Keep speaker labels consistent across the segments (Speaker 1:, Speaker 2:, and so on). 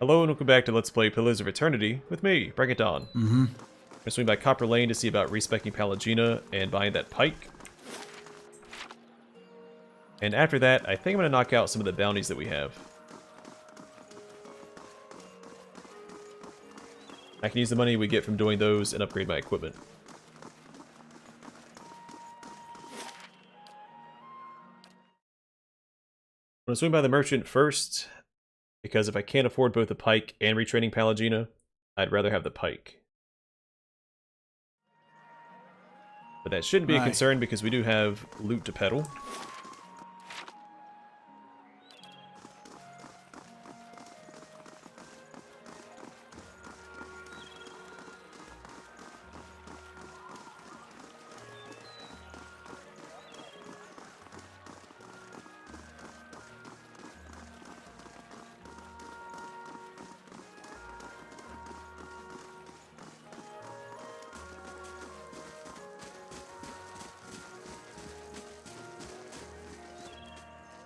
Speaker 1: Hello and welcome back to Let's Play Pillars of Eternity with me, Break It Dawn. I'm gonna swing by Copper Lane to see about respecking Pallegina and buying that pike. And after that, I think I'm gonna knock out some of the bounties that we have. I can use the money we get from doing those and upgrade my equipment. I'm gonna swing by the merchant first, because if I can't afford both the pike and retraining Pallegina, I'd rather have the pike. But that shouldn't be a concern because we do have loot to peddle.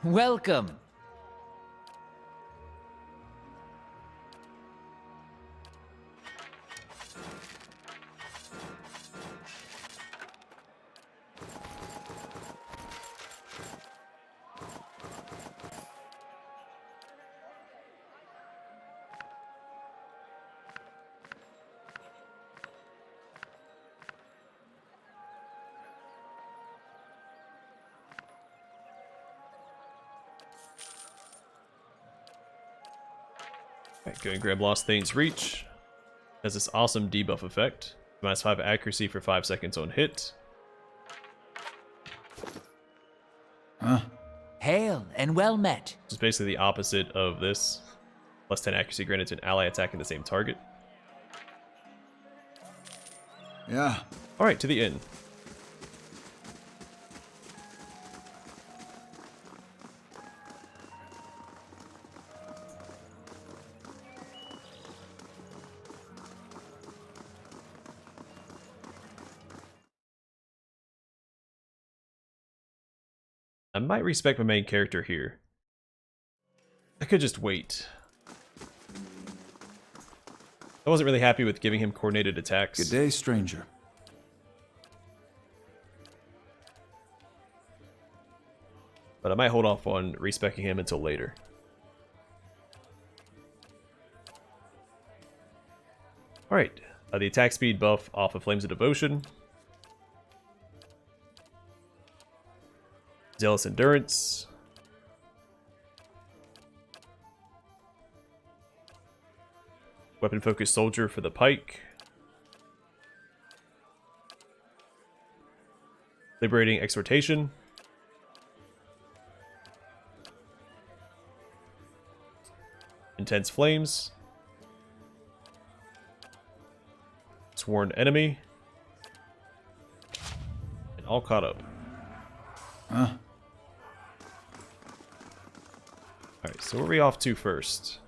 Speaker 2: Welcome.
Speaker 1: Alright, go and grab Lost Thane's Reach. Has this awesome debuff effect. -5 accuracy for 5 seconds on hit.
Speaker 2: Hail and well met.
Speaker 1: Which is basically the opposite of this. +10 accuracy granted to an ally attacking the same target.
Speaker 3: Yeah.
Speaker 1: Alright, to the inn. I might respect my main character here. I could just wait. I wasn't really happy with giving him coordinated attacks.
Speaker 3: Good day, stranger.
Speaker 1: But I might hold off on respecking him until later. Alright, the attack speed buff off of Flames of Devotion. Zealous Endurance. Weapon Focused Soldier for the pike. Liberating Exhortation. Intense Flames. Sworn Enemy. And all caught up. Alright, so where are we off to first?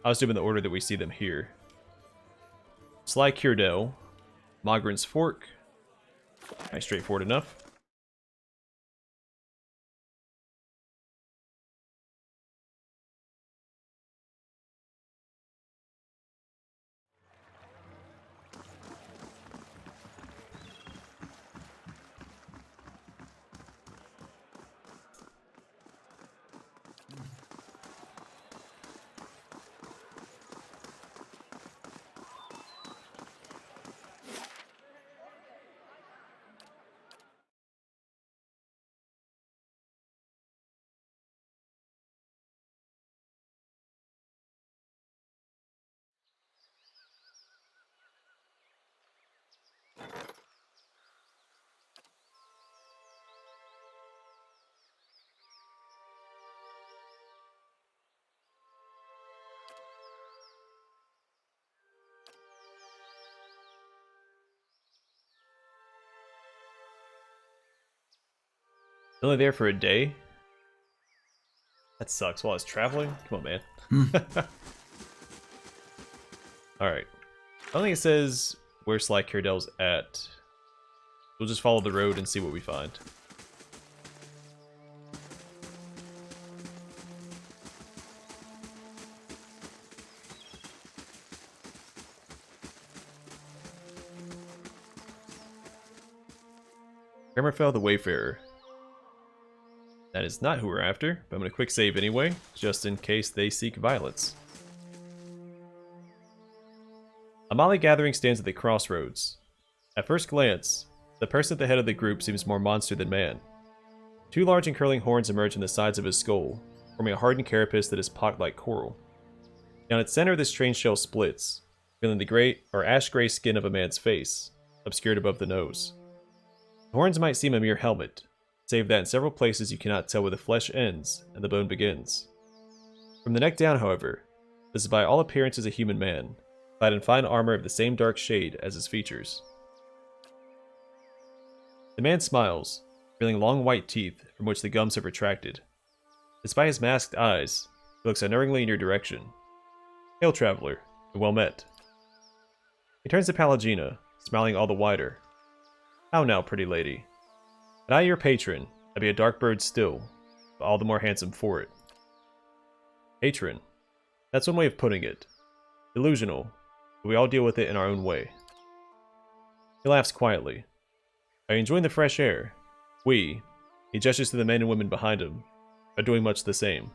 Speaker 1: I was doing the order that we see them here. Sly Curdell, Magran's Fork. Nice, straightforward enough. Only there for a day? That sucks. While I was traveling? Come on, man. Alright. I don't think it says where Sly Curdell's at. We'll just follow the road and see what we find. Grammerfell the Wayfarer. That is not who we're after, but I'm going to quick save anyway, just in case they seek violence. A motley gathering stands at the crossroads. At first glance, the person at the head of the group seems more monster than man. Two large and curling horns emerge from the sides of his skull, forming a hardened carapace that is pocked like coral. Down its center, this strange shell splits, revealing the gray or ash-gray skin of a man's face, obscured above the nose. The horns might seem a mere helmet, save that in several places you cannot tell where the flesh ends and the bone begins. From the neck down, however, this is by all appearances a human man, clad in fine armor of the same dark shade as his features. The man smiles, revealing long white teeth from which the gums have retracted. Despite his masked eyes, he looks unerringly in your direction. Hail, traveler, and well met. He turns to Pallegina, smiling all the wider. How now, pretty lady? Had I your patron, I'd be a dark bird still, but all the more handsome for it. Patron. That's one way of putting it. Delusional, but we all deal with it in our own way. He laughs quietly. Are you enjoying the fresh air? We, he gestures to the men and women behind him, are doing much the same.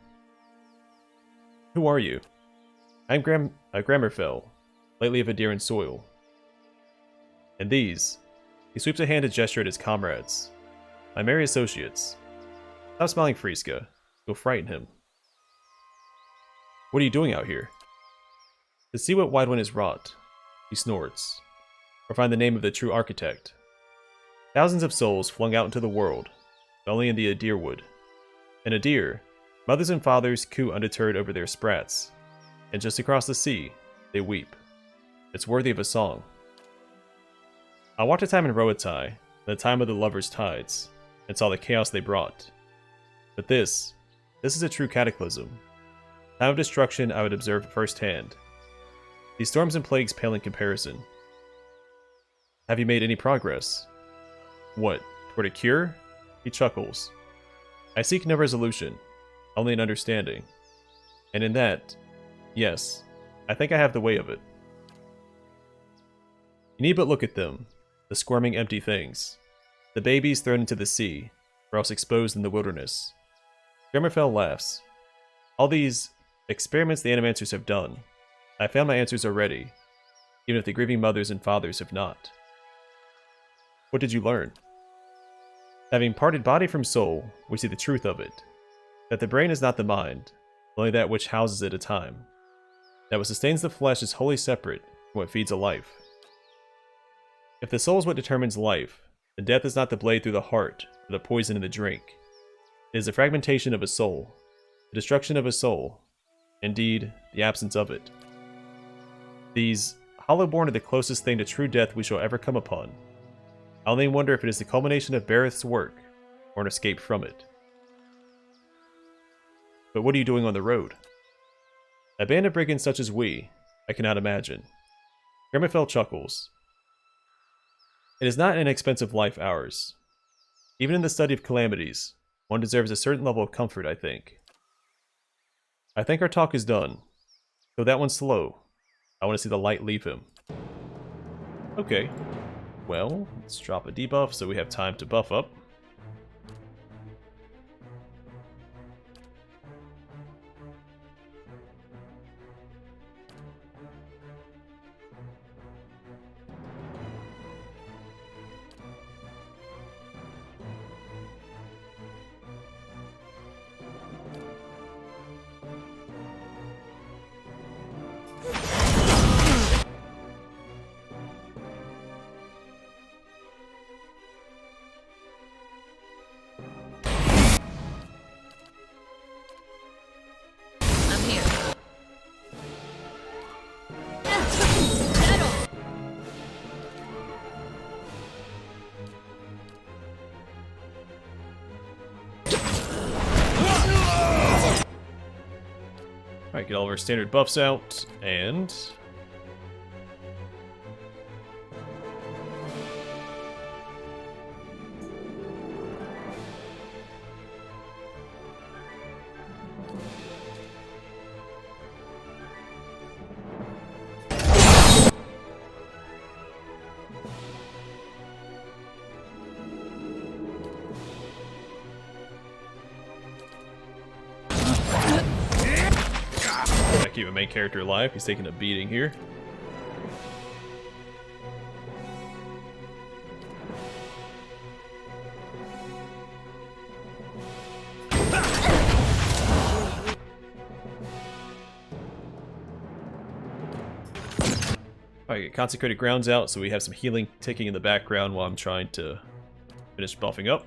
Speaker 1: Who are you? I'm Grammerfell, lately of Adiran soil. And these, he sweeps a hand to gesture at his comrades. My merry associates. Stop smiling, Friska. You'll frighten him. What are you doing out here? To see what Widewind has wrought, he snorts. Or find the name of the true architect. Thousands of souls flung out into the world, but only in the Adir wood. In Adir, mothers and fathers coo undeterred over their sprats, and just across the sea, they weep. It's worthy of a song. I walked a time in Roatai, the time of the lovers' tides, and saw the chaos they brought. But this is a true cataclysm. Time of destruction I would observe firsthand. These storms and plagues pale in comparison. Have you made any progress? What, toward a cure? He chuckles. I seek no resolution, only an understanding. And in that, yes, I think I have the way of it. You need but look at them, the squirming empty things. The babies thrown into the sea, or else exposed in the wilderness. Grammerfell laughs. All these experiments the animancers have done, I found my answers already, even if the grieving mothers and fathers have not. What did you learn? Having parted body from soul, we see the truth of it. That the brain is not the mind, only that which houses it a time. That what sustains the flesh is wholly separate from what feeds a life. If the soul is what determines life, then death is not the blade through the heart, or the poison in the drink. It is the fragmentation of a soul, the destruction of a soul, indeed, the absence of it. These Hollowborn are the closest thing to true death we shall ever come upon. I only wonder if it is the culmination of Bareth's work, or an escape from it. But what are you doing on the road? A band of brigands such as we, I cannot imagine. Grammerfell chuckles. It is not an inexpensive life, ours. Even in the study of calamities, one deserves a certain level of comfort, I think. I think our talk is done. Though that one's slow. I want to see the light leave him. Okay. Well, let's drop a debuff so we have time to buff up. Alright, get all of our standard buffs out, and... keep my main character alive. He's taking a beating here. Alright, get consecrated grounds out, so we have some healing ticking in the background while I'm trying to finish buffing up.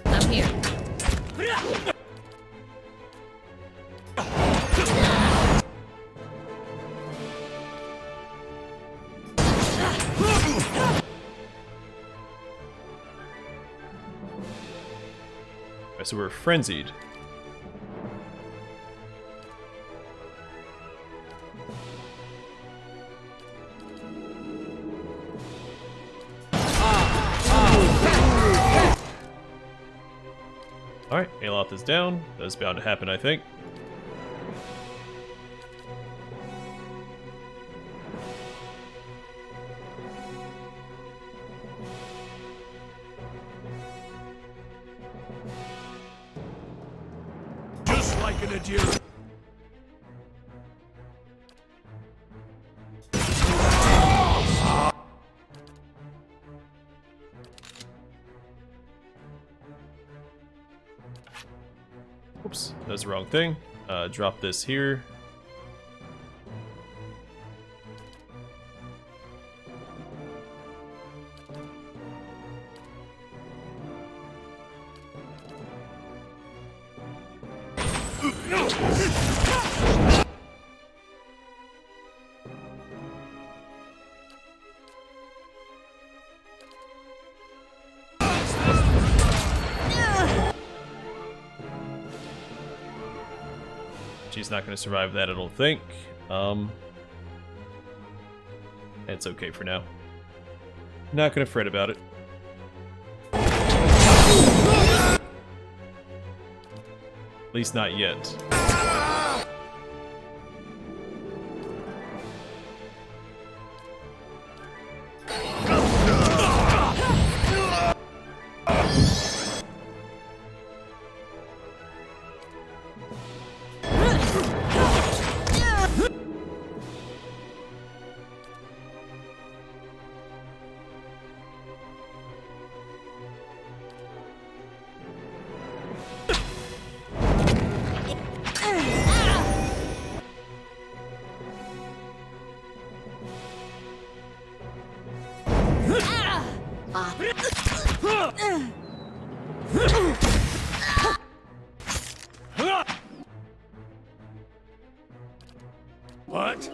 Speaker 4: I'm here.
Speaker 1: Alright, so we're frenzied. Alright, Aloth is down. That's bound to happen, I think.
Speaker 3: Just like an adieu.
Speaker 1: Oops, that's the wrong thing. Drop this here. She's not going to survive that, I don't think. It's okay for now. Not going to fret about it. At least not yet.
Speaker 3: What?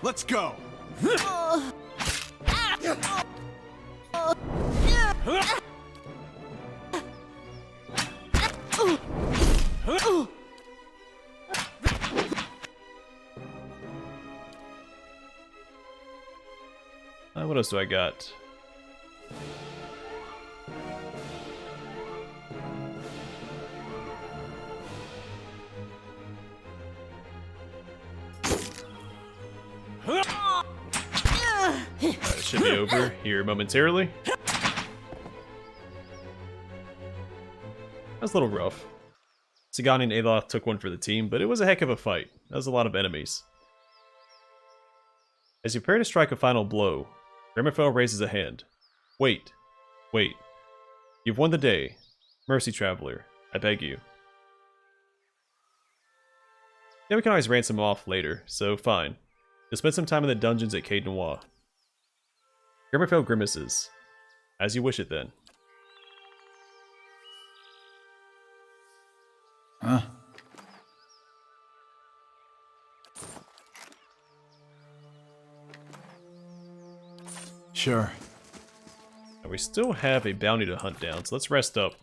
Speaker 3: Let's go.
Speaker 1: What else do I got? It should be over here momentarily. That was a little rough. Sagani and Aloth took one for the team, but it was a heck of a fight. That was a lot of enemies. As you prepare to strike a final blow, Ramaphoel raises a hand. Wait. Wait. You've won the day. Mercy, Traveler. I beg you. Yeah, we can always ransom him off later, so fine. You'll spend some time in the dungeons at Caed Noir. Grimmerfell grimaces. As you wish it then.
Speaker 3: Huh? Sure.
Speaker 1: Now we still have a bounty to hunt down, so let's rest up.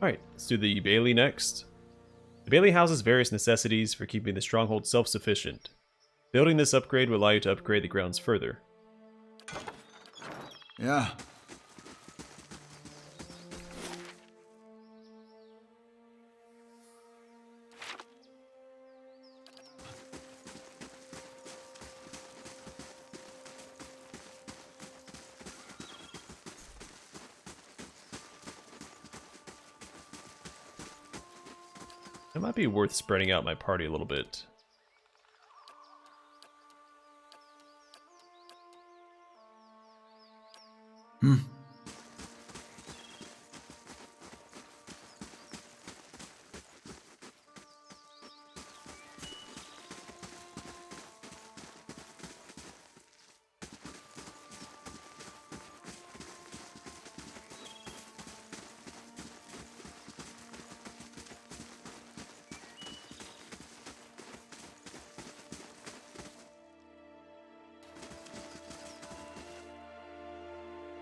Speaker 1: Alright, let's do the Bailey next. The Bailey houses various necessities for keeping the stronghold self-sufficient. Building this upgrade will allow you to upgrade the grounds further.
Speaker 3: Yeah.
Speaker 1: It might be worth spreading out my party a little bit.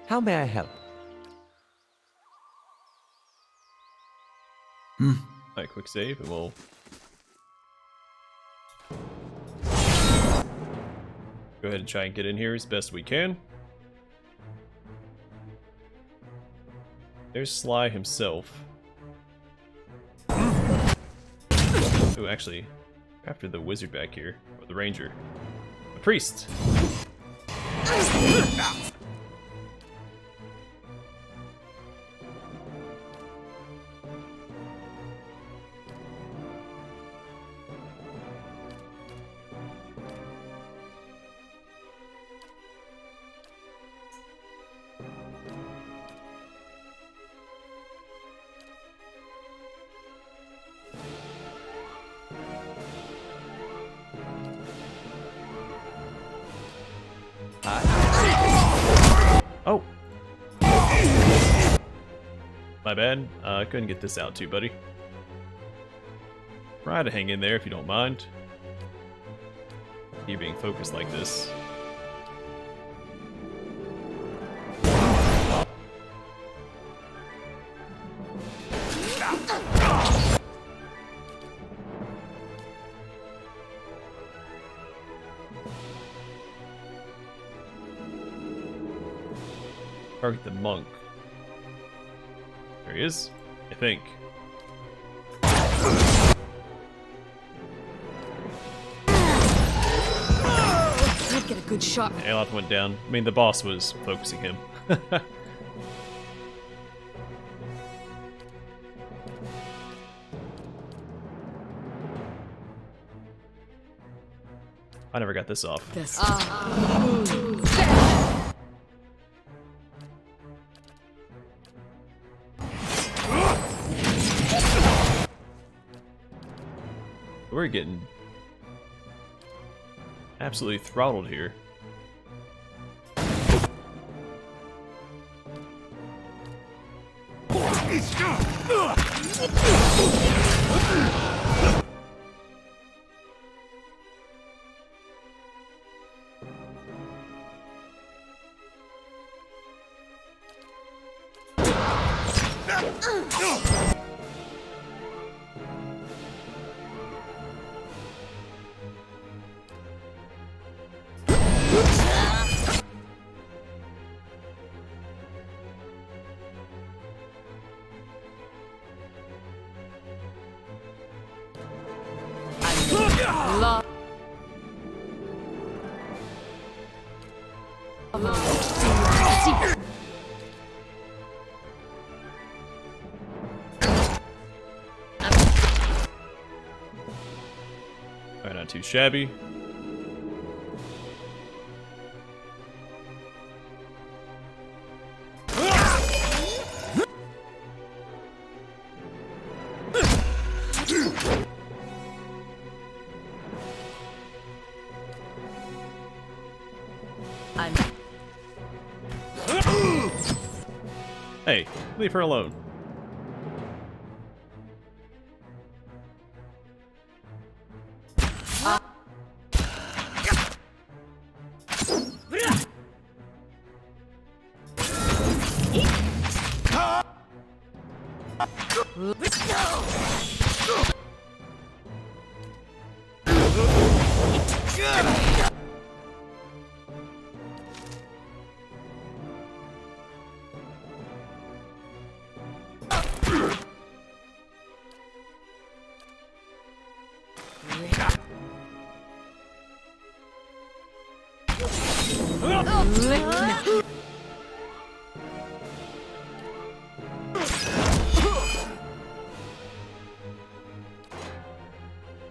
Speaker 2: How may I help?
Speaker 1: Alright, quick save, and we'll... go ahead and try and get in here as best we can. There's Sly himself. Oh, actually, after the wizard back here, or the ranger. The priest! Oh! My bad. I couldn't get this out too, buddy. Try to hang in there if you don't mind. You being focused like this. Target the monk. There he is, I think.
Speaker 4: Can't get a good shot.
Speaker 1: Aloth went down. I mean, the boss was focusing him. I never got this off.
Speaker 4: This.
Speaker 1: We're getting absolutely throttled here. shabby. Hey, leave her alone.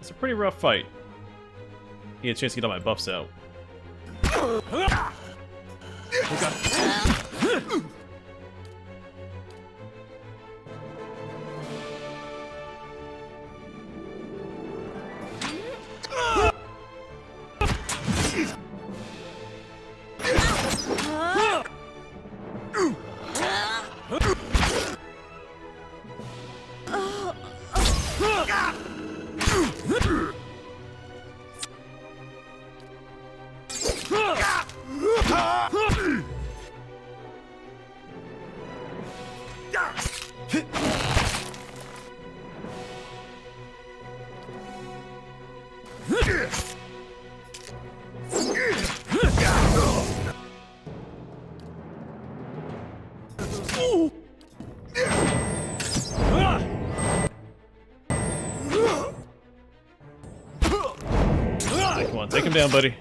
Speaker 1: It's a pretty rough fight. Get a chance to get all my buffs out. Come on, take him down, buddy.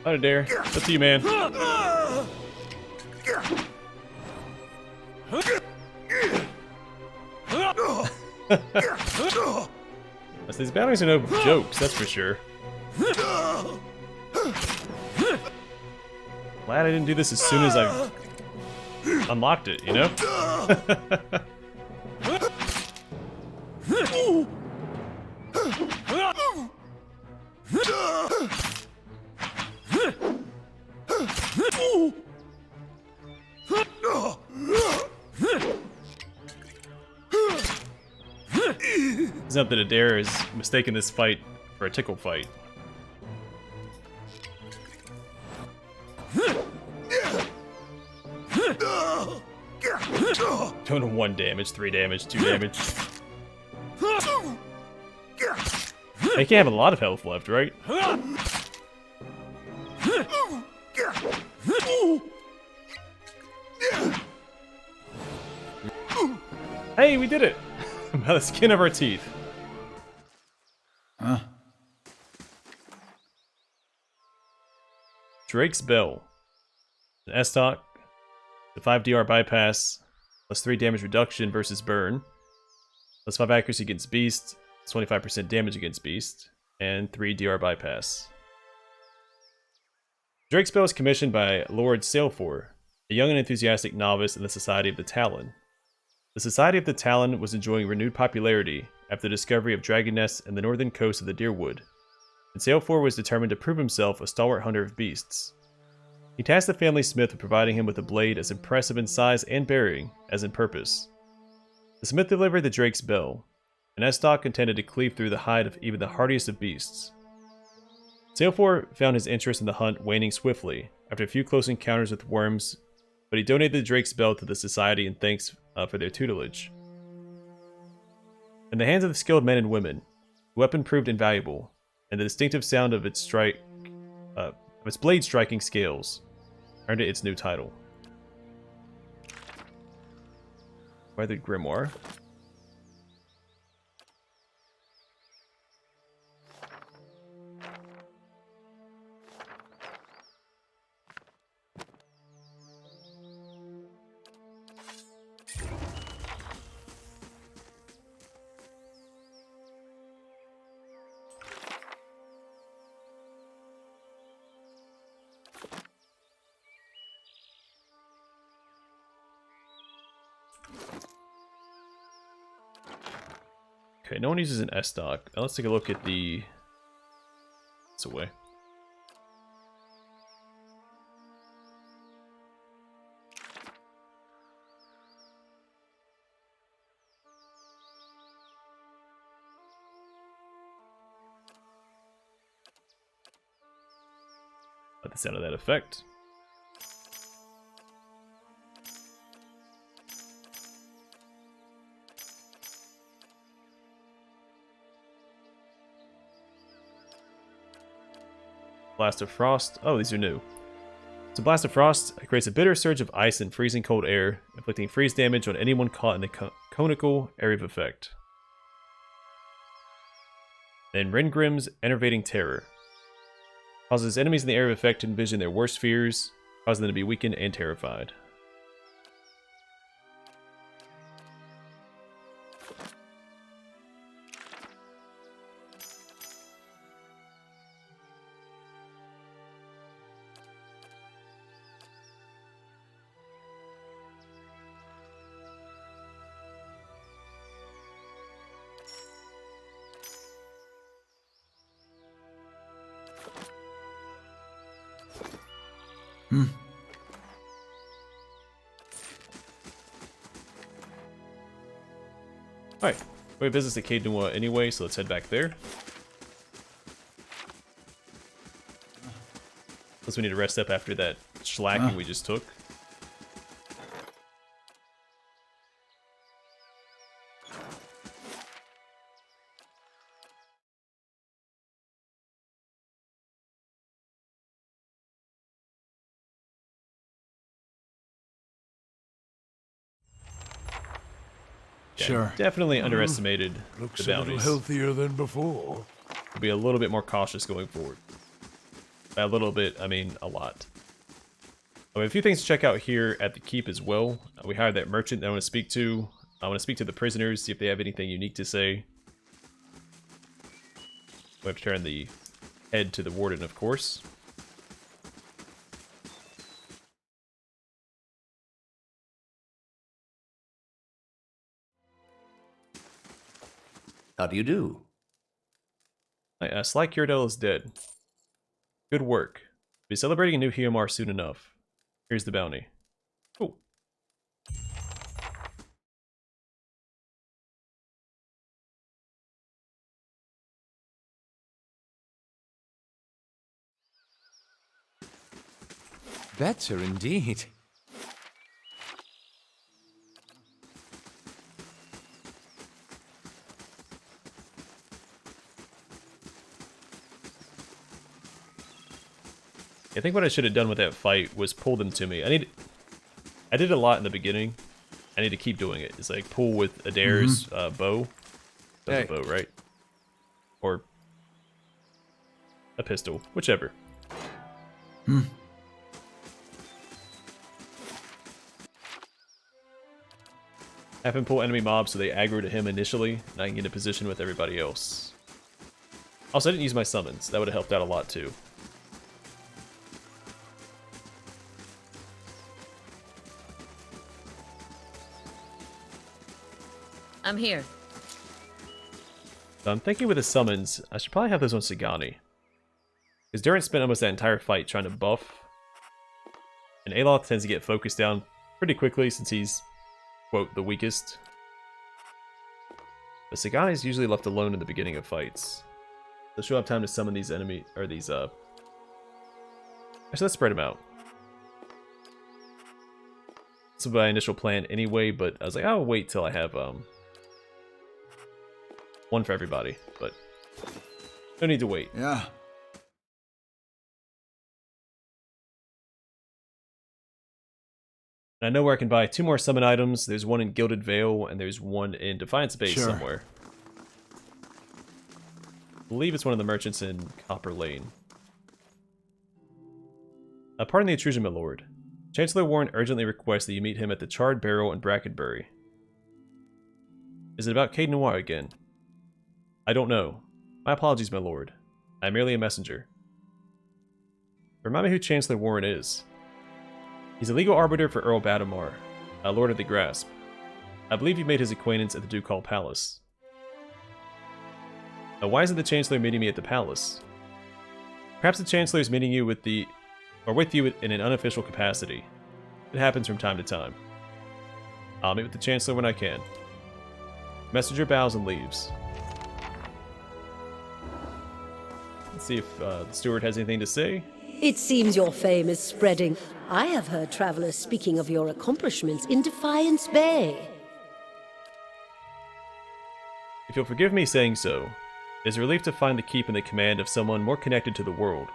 Speaker 1: Out of there. Up to you, man. These batteries are no jokes, that's for sure. Glad I didn't do this as soon as I unlocked it, you know? It's not that Adair is mistaken this fight for a tickle fight. Going to 1 damage, 3 damage, 2 damage. They can't have a lot of health left, right? Hey, we did it! By the skin of our teeth.
Speaker 5: Huh?
Speaker 1: Drake's Bell. An S-Talk. The 5 DR bypass. Plus 3 damage reduction versus burn. Plus 5 accuracy against beast. 25% damage against beast. And 3 DR bypass. Drake's Bell is commissioned by Lord Sailfor, a young and enthusiastic novice in the Society of the Talon. The Society of the Talon was enjoying renewed popularity after the discovery of dragon nests in the northern coast of the Deerwood, and Sailfor was determined to prove himself a stalwart hunter of beasts. He tasked the family smith with providing him with a blade as impressive in size and bearing as in purpose. The smith delivered the Drake's Bell, an estoc intended to cleave through the hide of even the hardiest of beasts. Sailfor found his interest in the hunt waning swiftly after a few close encounters with worms, but he donated the Drake's Bell to the Society in thanks for their tutelage. In the hands of the skilled men and women, the weapon proved invaluable, and the distinctive sound of its blade striking scales earned it its new title. Weathered Grimoire. Okay, no one uses an S-Dock. Now let's take a look at the... It's away. Let the sound of that effect. Blast of Frost. Oh, these are new. So Blast of Frost creates a bitter surge of ice and freezing cold air, inflicting freeze damage on anyone caught in the conical area of effect. Then Rengrim's Enervating Terror. Causes enemies in the area of effect to envision their worst fears, causing them to be weakened and terrified. Alright, we have business at Caed Noir anyway, so let's head back there. Plus we need to rest up after that shellacking we just took. Yeah,
Speaker 3: Sure.
Speaker 1: definitely underestimated
Speaker 3: Looks
Speaker 1: the
Speaker 3: a little
Speaker 1: bounties.
Speaker 3: healthier than before.
Speaker 1: We'll be a little bit more cautious going forward. By a little bit, I mean a lot. We have a few things to check out here at the keep as well. We hired that merchant that I want to speak to. I want to speak to the prisoners, see if they have anything unique to say. We have to turn the head to the warden, of course.
Speaker 5: How do you do?
Speaker 1: Sly Curdell is dead. Good work. Be celebrating a new Hyomar soon enough. Here's the bounty. Cool.
Speaker 2: Better indeed.
Speaker 1: I think what I should have done with that fight was pull them to me. I did a lot in the beginning. I need to keep doing it. It's like pull with Adair's bow. That's a bow, right? Or a pistol, whichever. Have him pull enemy mobs so they aggro to him initially, and I can get in position with everybody else. Also, I didn't use my summons. That would have helped out a lot too.
Speaker 4: I'm here.
Speaker 1: So I'm thinking with the summons, I should probably have those on Sagani. Because Durant spent almost that entire fight trying to buff. And Aloth tends to get focused down pretty quickly since he's, quote, the weakest. But Sagani is usually left alone in the beginning of fights. So she'll have time to summon these enemies, or these, Actually, let's spread them out. This was my initial plan anyway, but I was like, I'll wait till I have, one for everybody, but no need to wait.
Speaker 5: Yeah.
Speaker 1: I know where I can buy 2 more summon items. There's one in Gilded Vale, and there's one in Defiance Base somewhere. I believe it's one of the merchants in Copper Lane. Pardon the intrusion, my lord. Chancellor Warren urgently requests that you meet him at the Charred Barrel in Brackenbury. Is it about Cade Noir again? I don't know. My apologies, my lord. I am merely a messenger. Remind me who Chancellor Warren is. He's a legal arbiter for Earl Badamar, a Lord of the Grasp. I believe you made his acquaintance at the Ducal Palace. Now, why isn't the Chancellor meeting me at the palace? Perhaps the Chancellor is meeting you with you in an unofficial capacity. It happens from time to time. I'll meet with the Chancellor when I can. Messenger bows and leaves. Let's see if the steward has anything to say.
Speaker 6: It seems your fame is spreading. I have heard travelers speaking of your accomplishments in Defiance Bay.
Speaker 1: If you'll forgive me saying so, it is a relief to find the keep in the command of someone more connected to the world.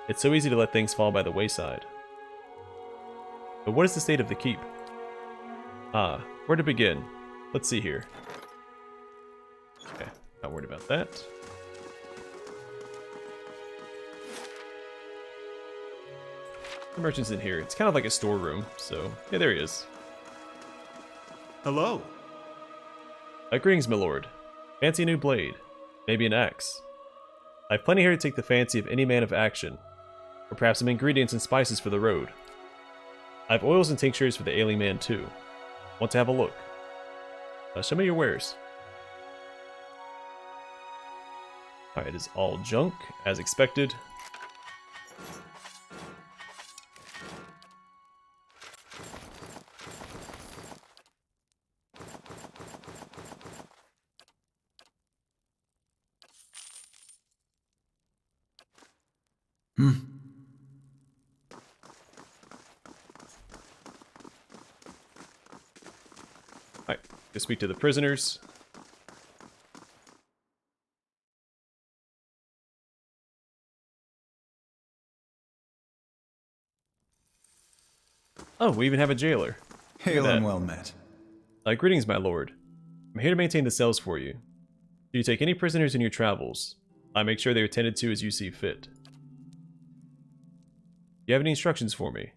Speaker 1: It's so easy to let things fall by the wayside. But what is the state of the keep? Ah, where to begin? Let's see here. Okay, not worried about that. The merchant's in here. It's kind of like a storeroom, so yeah, there he is.
Speaker 5: Hello.
Speaker 1: Greetings, my lord. Fancy a new blade. Maybe an axe. I have plenty here to take the fancy of any man of action, or perhaps some ingredients and spices for the road. I have oils and tinctures for the ailing man too. Want to have a look? Show me your wares. Alright, it is all junk, as expected. Alright, go speak to the prisoners. Oh, we even have a jailer.
Speaker 5: Hail and well met.
Speaker 1: Greetings, my lord. I'm here to maintain the cells for you. Do you take any prisoners in your travels? I make sure they are tended to as you see fit. Do you have any instructions for me?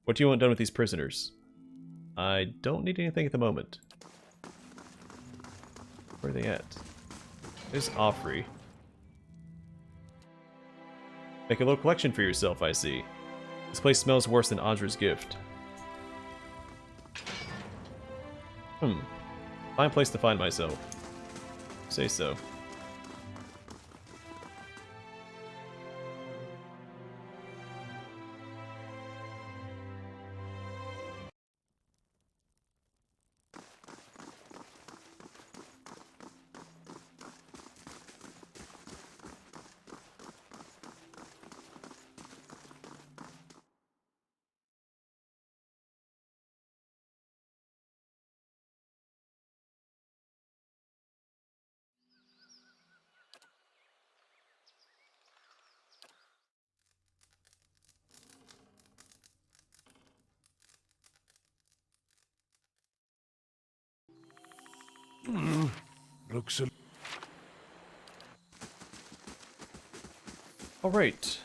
Speaker 1: What do you want done with these prisoners? I don't need anything at the moment. Where are they at? There's Offrey. Make a little collection for yourself, I see. This place smells worse than Audra's gift. Fine place to find myself. Say so.
Speaker 3: Looks a...
Speaker 1: Alright.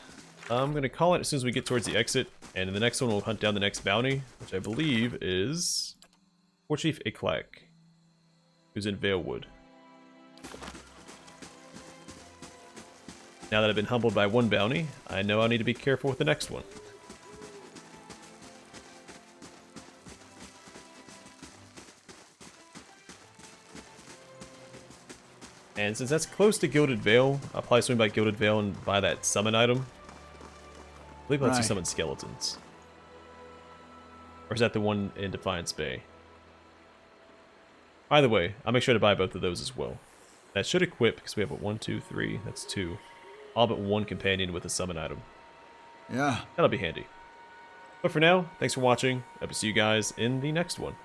Speaker 1: I'm going to call it as soon as we get towards the exit, and in the next one we'll hunt down the next bounty, which I believe is War Chief Iklak, who's in Valewood. Now that I've been humbled by one bounty, I know I need to be careful with the next one. And since that's close to Gilded Veil, I'll probably swing by Gilded Veil and buy that summon item. I believe it lets you summon skeletons. Or is that the one in Defiance Bay? Either way, I'll make sure to buy both of those as well. That should equip, because we have a 1, 2, 3, that's 2. All but one companion with a summon item.
Speaker 5: Yeah.
Speaker 1: That'll be handy. But for now, thanks for watching. I will see you guys in the next one.